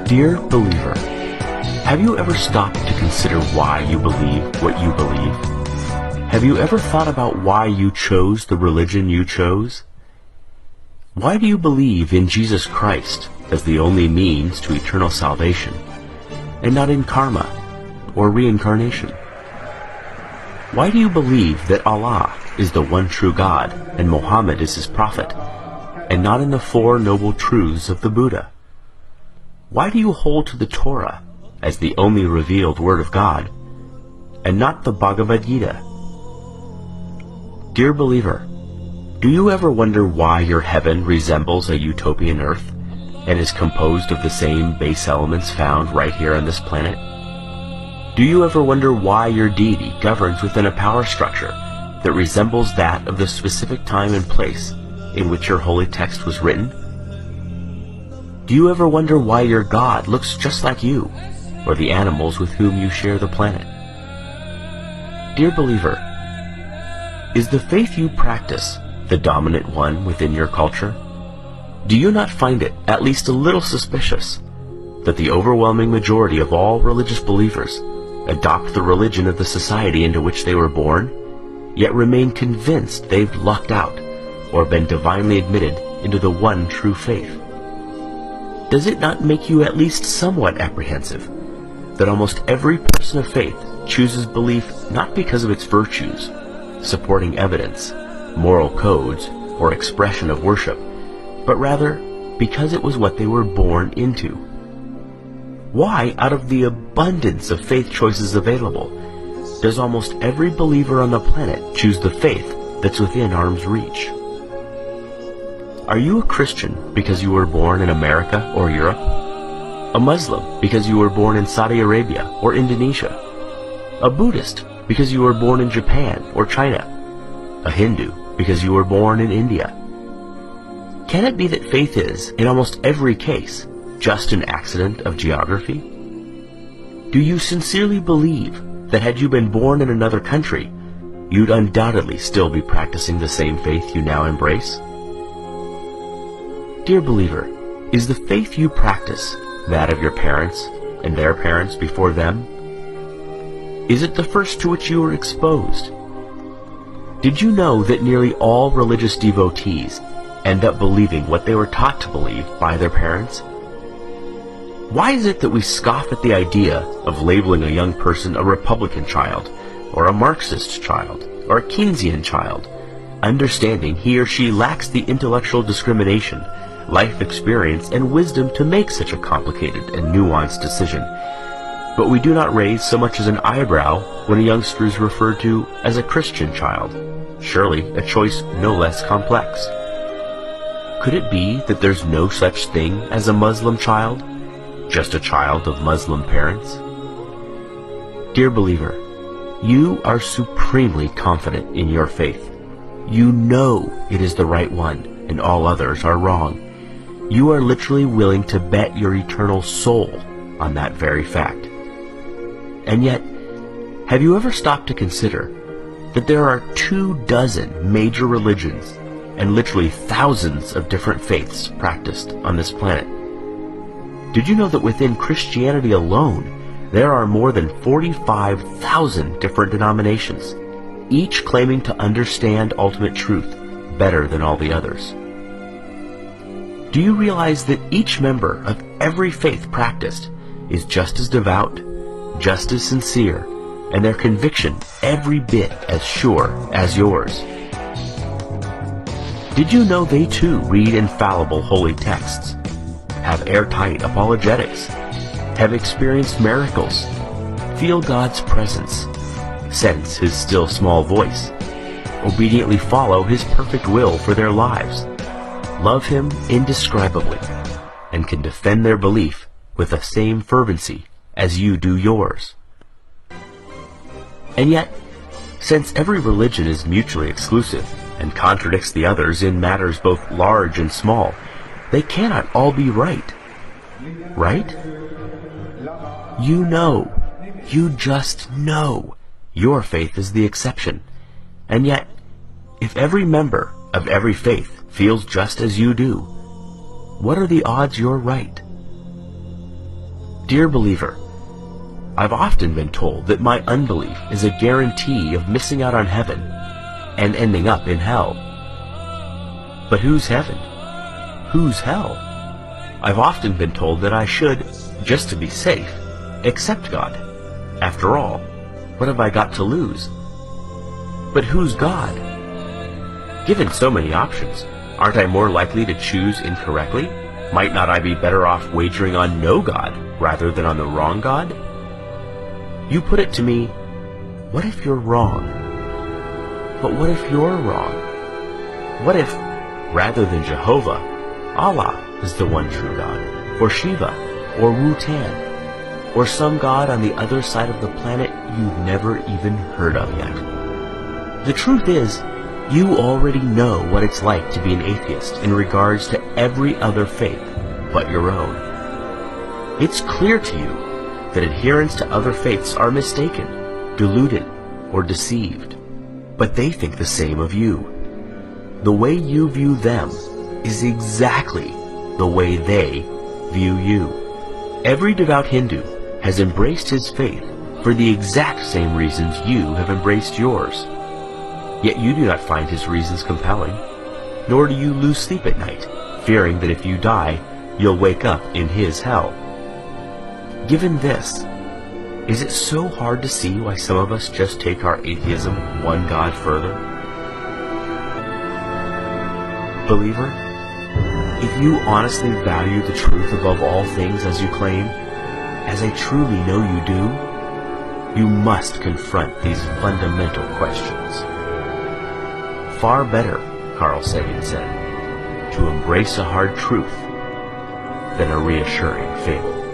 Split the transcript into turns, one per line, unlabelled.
Dear believer, have you ever stopped to consider why you believe what you believe? Have you ever thought about why you chose the religion you chose? Why do you believe in Jesus Christ as the only means to eternal salvation, and not in karma or reincarnation? Why do you believe that Allah is the one true God and Muhammad is his prophet, and not in the Four Noble Truths of the Buddha? Why do you hold to the Torah as the only revealed Word of God, and not the Bhagavad Gita? Dear believer, do you ever wonder why your heaven resembles a utopian earth, and is composed of the same base elements found right here on this planet? Do you ever wonder why your deity governs within a power structure that resembles that of the specific time and place in which your holy text was written? Do you ever wonder why your God looks just like you, or the animals with whom you share the planet? Dear believer, is the faith you practice the dominant one within your culture? Do you not find it at least a little suspicious that the overwhelming majority of all religious believers adopt the religion of the society into which they were born, yet remain convinced they've lucked out or been divinely admitted into the one true faith? Does it not make you at least somewhat apprehensive that almost every person of faith chooses belief not because of its virtues, supporting evidence, moral codes, or expression of worship, but rather because it was what they were born into? Why, out of the abundance of faith choices available, does almost every believer on the planet choose the faith that's within arm's reach? Are you a Christian because you were born in America or Europe? A Muslim because you were born in Saudi Arabia or Indonesia? A Buddhist because you were born in Japan or China? A Hindu because you were born in India? Can it be that faith is, in almost every case, just an accident of geography? Do you sincerely believe that had you been born in another country, you'd undoubtedly still be practicing the same faith you now embrace? Dear believer, is the faith you practice that of your parents and their parents before them? Is it the first to which you were exposed? Did you know that nearly all religious devotees end up believing what they were taught to believe by their parents? Why is it that we scoff at the idea of labeling a young person a Republican child, or a Marxist child, or a Keynesian child, understanding he or she lacks the intellectual discrimination, life experience, and wisdom to make such a complicated and nuanced decision? But we do not raise so much as an eyebrow when a youngster is referred to as a Christian child, surely a choice no less complex. Could it be that there's no such thing as a Muslim child, just a child of Muslim parents? Dear believer, you are supremely confident in your faith. You know it is the right one, and all others are wrong. You are literally willing to bet your eternal soul on that very fact. And yet, have you ever stopped to consider that there are 24 major religions and literally thousands of different faiths practiced on this planet? Did you know that within Christianity alone, there are more than 45,000 different denominations, each claiming to understand ultimate truth better than all the others? Do you realize that each member of every faith practiced is just as devout, just as sincere, and their conviction every bit as sure as yours? Did you know they too read infallible holy texts, have airtight apologetics, have experienced miracles, feel God's presence, sense His still small voice, obediently follow His perfect will for their lives, love Him indescribably, and can defend their belief with the same fervency as you do yours? And yet, since every religion is mutually exclusive and contradicts the others in matters both large and small, they cannot all be right. Right? You just know your faith is the exception. And yet, if every member of every faith feels just as you do, what are the odds you're right? Dear believer, I've often been told that my unbelief is a guarantee of missing out on heaven and ending up in hell. But who's heaven? Who's hell? I've often been told that I should, just to be safe, accept God. After all, what have I got to lose? But who's God? Given so many options, aren't I more likely to choose incorrectly? Might not I be better off wagering on no God rather than on the wrong God? You put it to me, what if you're wrong? But what if you're wrong? What if, rather than Jehovah, Allah is the one true God, or Shiva, or Wu-Tan, or some god on the other side of the planet you've never even heard of yet? The truth is, you already know what it's like to be an atheist in regards to every other faith but your own. It's clear to you that adherents to other faiths are mistaken, deluded, or deceived, but they think the same of you. The way you view them is exactly the way they view you. Every devout Hindu has embraced his faith for the exact same reasons you have embraced yours. Yet you do not find his reasons compelling, nor do you lose sleep at night, fearing that if you die, you'll wake up in his hell. Given this, is it so hard to see why some of us just take our atheism one God further? Believer, if you honestly value the truth above all things as you claim, as I truly know you do, you must confront these fundamental questions. Far better, Carl Sagan said, to embrace a hard truth than a reassuring fable.